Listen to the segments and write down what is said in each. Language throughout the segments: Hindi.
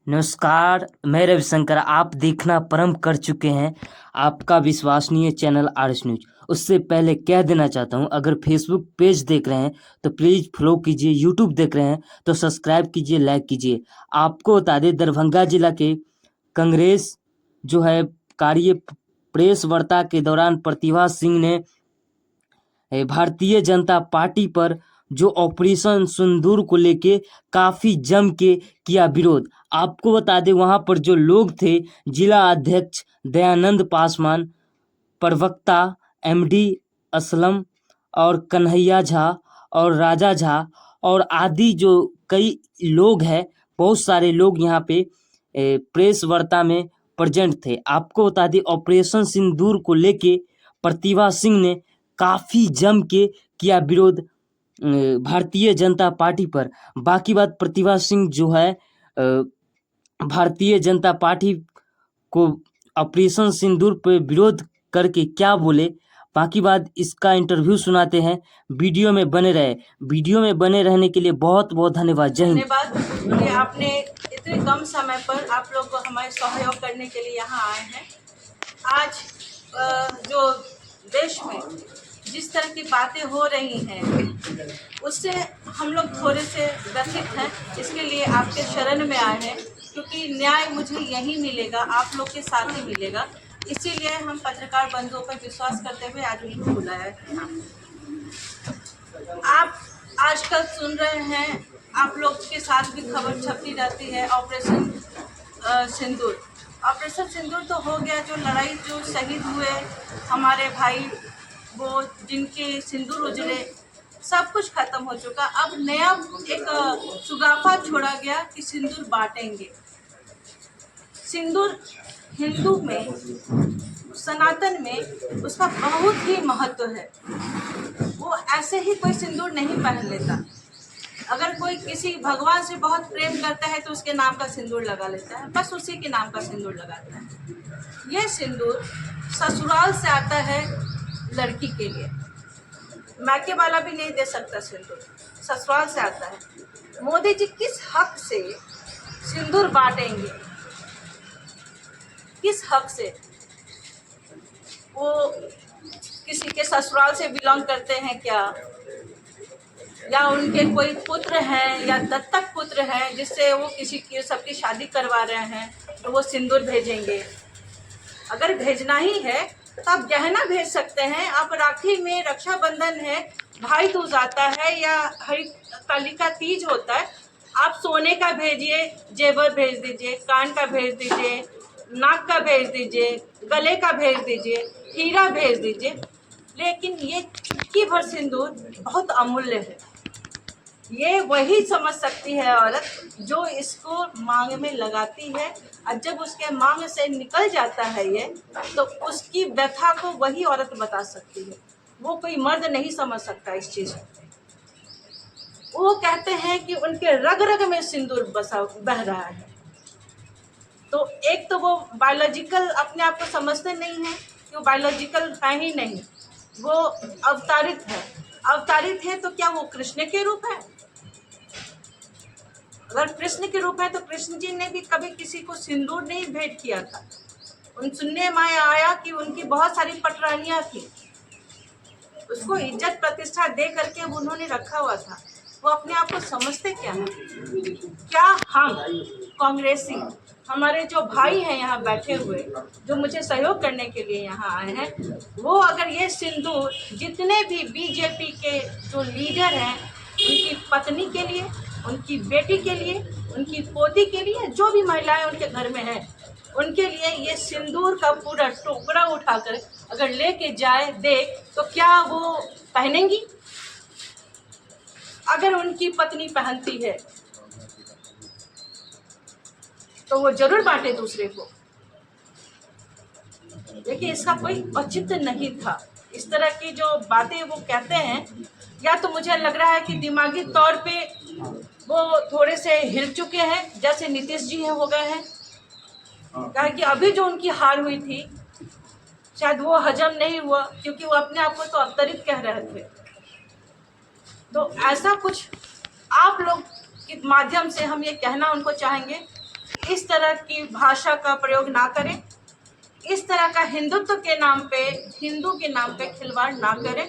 नमस्कार, मैं रविशंकर। आप देखना प्रारंभ कर चुके हैं आपका विश्वसनीय चैनल आरएस न्यूज। उससे पहले कह देना चाहता हूं, अगर फेसबुक पेज देख रहे हैं तो प्लीज़ फॉलो कीजिए, यूट्यूब देख रहे हैं तो सब्सक्राइब कीजिए, लाइक कीजिए। आपको बता दें, दरभंगा जिला के कांग्रेस जो है कार्य प्रेस वार्ता के दौरान प्रतिभा सिंह ने भारतीय जनता पार्टी पर जो ऑपरेशन सिंदूर को लेके काफ़ी जम के किया विरोध। आपको बता दें, वहाँ पर जो लोग थे, जिला अध्यक्ष दयानंद पासवान, प्रवक्ता एमडी असलम और कन्हैया झा और राजा झा और आदि जो कई लोग हैं, बहुत सारे लोग यहाँ पे प्रेस वार्ता में प्रेजेंट थे। आपको बता दें, ऑपरेशन सिंदूर को लेके प्रतिभा सिंह ने काफ़ी जम के किया विरोध भारतीय जनता पार्टी पर। बाकी बात, प्रतिभा सिंह जो है भारतीय जनता पार्टी को ऑपरेशन सिंदूर पर विरोध करके क्या बोले, बाकी बात इसका इंटरव्यू सुनाते हैं। वीडियो में बने रहे। वीडियो में बने रहने के लिए बहुत बहुत धन्यवाद। जय हिंद। धन्यवाद कि आपने इतने कम समय पर आप लोग को हमारे सहयोग करने के लिए यहाँ आए हैं। आज जो देश में जिस तरह की बातें हो रही हैं, उससे हम लोग थोड़े से व्यथित हैं। इसके लिए आपके शरण में आए हैं, क्योंकि न्याय मुझे यहीं मिलेगा, आप लोग के साथ ही मिलेगा। इसीलिए हम पत्रकार बंधुओं पर विश्वास करते हुए आज उनको बुलाया है। आप आजकल सुन रहे हैं, आप लोग के साथ भी खबर छपती रहती है, ऑपरेशन सिंदूर। ऑपरेशन सिंदूर तो हो गया, जो लड़ाई जो शहीद हुए हमारे भाई, वो जिनके सिंदूर उजड़े, सब कुछ खत्म हो चुका। अब नया एक सुगाफा छोड़ा गया कि सिंदूर बांटेंगे। सिंदूर हिंदू में, सनातन में उसका बहुत ही महत्व है। वो ऐसे ही कोई सिंदूर नहीं पहन लेता। अगर कोई किसी भगवान से बहुत प्रेम करता है तो उसके नाम का सिंदूर लगा लेता है, बस उसी के नाम का सिंदूर लगाता है। यह सिंदूर ससुराल से आता है लड़की के लिए, मायके वाला भी नहीं दे सकता सिंदूर, ससुराल से आता है। मोदी जी किस हक से सिंदूर बांटेंगे? किस हक से? वो किसी के ससुराल से बिलोंग करते हैं क्या, या उनके कोई पुत्र हैं या दत्तक पुत्र हैं जिससे वो किसी की सबकी शादी करवा रहे हैं तो वो सिंदूर भेजेंगे? अगर भेजना ही है तो आप गहना भेज सकते हैं। आप राखी में, रक्षाबंधन है, भाई दूज आता है या हरितालिका तीज होता है, आप सोने का भेजिए, जेवर भेज दीजिए, कान का भेज दीजिए, नाक का भेज दीजिए, गले का भेज दीजिए, हीरा भेज दीजिए। लेकिन ये चुटकी भर सिंदूर बहुत अमूल्य है। ये वही समझ सकती है औरत जो इसको मांग में लगाती है, और जब उसके मांग से निकल जाता है ये, तो उसकी व्यथा को वही औरत बता सकती है। वो कोई मर्द नहीं समझ सकता इस चीज़ को। वो कहते हैं कि उनके रग रग में सिंदूर बह रहा है। तो एक तो वो बायोलॉजिकल अपने आप को समझते नहीं है कि वो बायोलॉजिकल है ही नहीं, वो अवतारित है। अवतारित है तो क्या वो कृष्ण के रूप है? अगर कृष्ण के रूप है तो कृष्ण जी ने भी कभी किसी को सिंदूर नहीं भेंट किया था। उन सुनने में आया कि उनकी बहुत सारी पटरानियां थी, उसको इज्जत प्रतिष्ठा दे करके उन्होंने रखा हुआ था। वो अपने आप को समझते क्या है? क्या हम कांग्रेसी, हमारे जो भाई हैं यहाँ बैठे हुए, जो मुझे सहयोग करने के लिए यहाँ आए हैं, वो अगर ये सिंदूर जितने भी बीजेपी के जो लीडर हैं, उनकी पत्नी के लिए, उनकी बेटी के लिए, उनकी पोती के लिए, जो भी महिलाएं उनके घर में हैं, उनके लिए ये सिंदूर का पूरा टुकड़ा उठाकर अगर लेके जाए दे, तो क्या वो पहनेंगी? अगर उनकी पत्नी पहनती है तो वो जरूर बांटे दूसरे को। देखिए, इसका कोई औचित्य नहीं था। इस तरह की जो बातें वो कहते हैं, या तो मुझे लग रहा है कि दिमागी तौर पे वो थोड़े से हिल चुके हैं, जैसे नीतीश जी हैं हो गए हैं। कहा कि अभी जो उनकी हार हुई थी, शायद वो हजम नहीं हुआ, क्योंकि वो अपने आप को तो अवतरित कह रहे थे। तो ऐसा कुछ आप लोग के माध्यम से हम ये कहना उनको चाहेंगे इस तरह की भाषा का प्रयोग ना करें, इस तरह का हिंदू के नाम पे खिलवाड़ ना करें।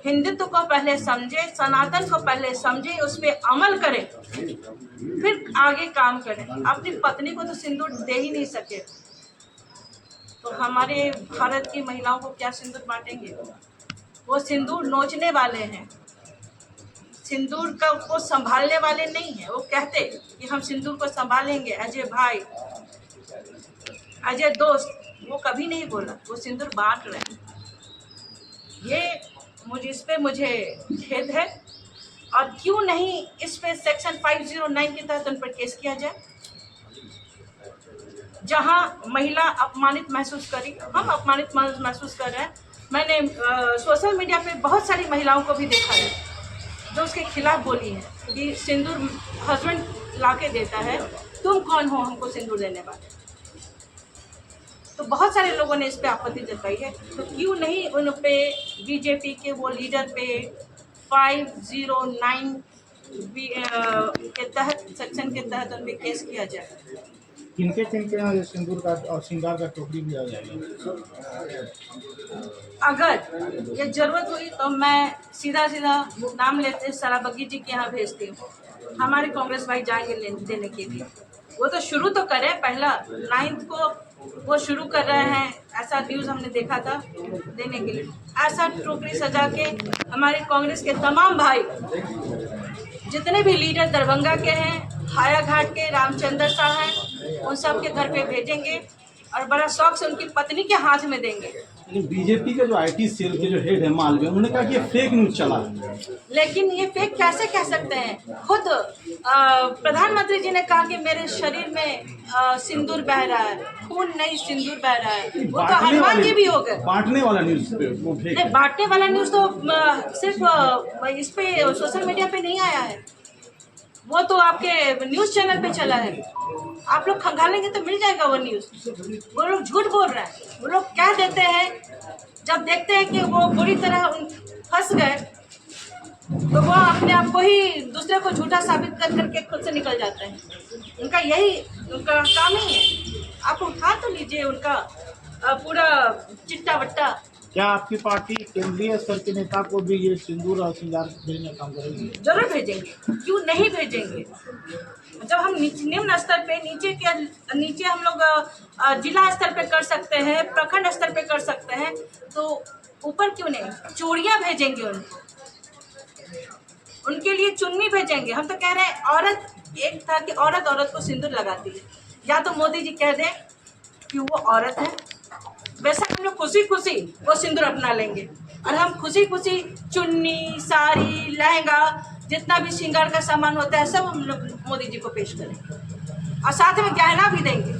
हिंदुत्व को पहले समझे, सनातन को पहले समझे, उस पर अमल करें, फिर आगे काम करें। अपनी पत्नी को तो सिंदूर दे ही नहीं सके, तो हमारे भारत की महिलाओं को क्या सिंदूर बांटेंगे? वो सिंदूर नोचने वाले हैं, सिंदूर को संभालने वाले नहीं है। वो कहते कि हम सिंदूर को संभालेंगे, अजय भाई, अजय दोस्त, वो कभी नहीं बोला, वो सिंदूर बांट रहे हैं। इस पे मुझे खेद है। और क्यों नहीं इस पे सेक्शन 509 के तहत उन पर केस किया जाए? जहां महिला अपमानित महसूस करी, हम अपमानित महसूस कर रहे हैं। मैंने सोशल मीडिया पे बहुत सारी महिलाओं को भी देखा है जो उसके खिलाफ बोली है कि सिंदूर हस्बैंड लाके देता है, तुम कौन हो हमको सिंदूर देने वाले? तो बहुत सारे लोगों ने इस पे आपत्ति जताई है। तो क्यों नहीं उन पे, बीजेपी के वो लीडर पे 509 के तहत, सेक्शन के तहत उन पे केस किया जाए। किनके यहाँ सिंदूर का और श्रृंगार का टोकरी भी आ जाएगा? अगर ये जरूरत हुई तो मैं सीधा नाम लेते सराबगी जी के यहाँ भेजती हूँ। हमारे कांग्रेस भाई जाएंगे देने के लिए। वो तो शुरू तो करें, पहला 9 को वो शुरू कर रहे हैं, ऐसा न्यूज़ हमने देखा था, देने के लिए ऐसा टोकरी सजा के हमारे कांग्रेस के तमाम भाई, जितने भी लीडर दरभंगा के हैं, हायाघाट के रामचंद्र साहब हैं, उन सब के घर पे भेजेंगे और बड़ा शौक से उनकी पत्नी के हाथ में देंगे। बीजेपी का जो आईटी सेल के जो हेड है मालवीय, उन्होंने कहा कि ये फेक न्यूज चला है। लेकिन ये फेक कैसे कह सकते हैं? खुद प्रधानमंत्री जी ने कहा कि मेरे शरीर में सिंदूर बह रहा है, खून नहीं सिंदूर बह रहा है। वो तो हनुमान जी भी हो गए। बांटने वाला न्यूज पे वो फेक नहीं, बांटने वाला न्यूज तो सिर्फ इस पे सोशल मीडिया पे नहीं आया है, वो तो आपके न्यूज चैनल पे चला है। आप लोग खंगालेंगे तो मिल जाएगा वो न्यूज। वो लोग झूठ बोल रहे हैं, वो लोग कह देते हैं, जब देखते हैं कि वो बुरी तरह फंस गए तो वो अपने आप को ही दूसरे को झूठा साबित कर करके खुद से निकल जाते हैं। उनका काम ही है। आप उठा तो लीजिए उनका पूरा चिट्टा वट्टा। क्या आपकी पार्टी केंद्रीय स्तर के नेता को भी ये सिंदूर और श्रृंगार भेजने का काम करेगी? जरूर भेजेंगे, क्यों नहीं भेजेंगे। जब हम निम्न स्तर पे, नीचे हम लोग जिला स्तर पे कर सकते हैं, प्रखंड स्तर पे कर सकते हैं, तो ऊपर क्यों नहीं? चूड़ियाँ भेजेंगे उनके लिए चुन्नी भेजेंगे। हम तो कह रहे हैं, औरत, एक था कि औरत को सिंदूर लगाती है, या तो मोदी जी कह दें कि वो औरत है, वैसे हम लोग खुशी खुशी वो सिंदूर अपना लेंगे और हम खुशी खुशी चुन्नी, साड़ी, लहंगा, जितना भी श्रृंगार का सामान होता है सब हम लोग मोदी जी को पेश करेंगे और साथ में गहना भी देंगे।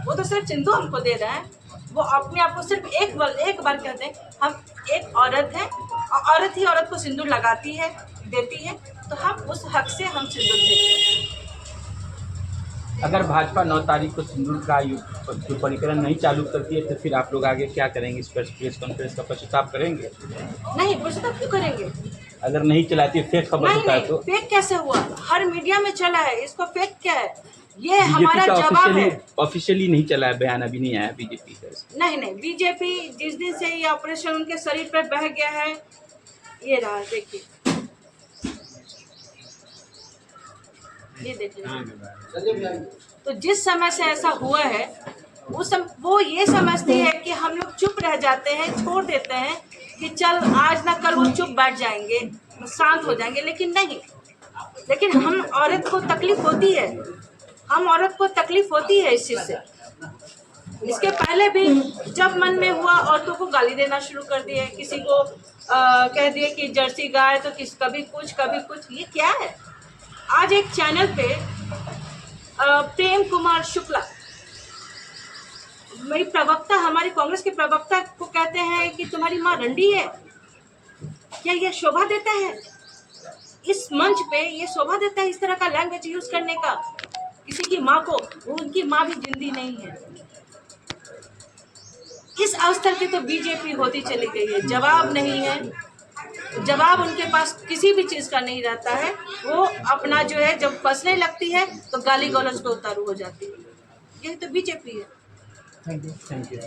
वो तो सिर्फ सिंदूर हमको दे रहे हैं, वो अपने आप को सिर्फ एक बार कहते हैं हम एक औरत हैं और औरत ही औरत को सिंदूर लगाती है, देती है, तो हम उस हक से हम सिंदूर देते हैं। अगर भाजपा 9 तारीख को सिंदूर का जो परिकरण नहीं चालू करती है तो फिर आप लोग आगे क्या करेंगे? इस पर प्रेस कॉन्फ्रेंस का पश्चाताप करेंगे? नहीं, पश्चाताप क्यों करेंगे? अगर नहीं चलाती है, फेक खबर होता है तो? फेक कैसे हुआ? हर मीडिया में चला है, इसको फेक क्या है? ये हमारा जवाब है। ऑफिशियली नहीं चला है, बयान अभी नहीं आया बीजेपी का। नहीं, बीजेपी जिस दिन से ये ऑपरेशन उनके शरीर पर बह गया है, ये रहा, देखिए, ये देखिए। तो जिस समय से ऐसा हुआ है वो ये समझती है कि हम लोग चुप रह जाते हैं, छोड़ देते हैं कि चल आज ना कल वो चुप बैठ जाएंगे, शांत हो जाएंगे, लेकिन नहीं। लेकिन हम औरत को तकलीफ होती है, इस चीज़ से। इसके पहले भी जब मन में हुआ औरतों को गाली देना शुरू कर दिए, किसी को कह दिए कि जर्सी गाय, तो कभी कुछ। ये क्या है? आज एक चैनल पे प्रेम कुमार शुक्ला, मेरी प्रवक्ता, हमारे कांग्रेस के प्रवक्ता को कहते हैं कि तुम्हारी माँ रंडी है। क्या ये शोभा देता है? इस मंच पे ये शोभा देता है इस तरह का लैंग्वेज यूज करने का किसी की माँ को? उनकी माँ भी जिंदी नहीं है। इस अवस्था की तो बीजेपी होती चली गई है, जवाब नहीं है। जवाब उनके पास किसी भी चीज़ का नहीं रहता है। वो अपना जो है जब फसलें लगती है तो गाली गलौज पे उतारू हो जाती है। यही तो बीजेपी है। Thank you. Thank you.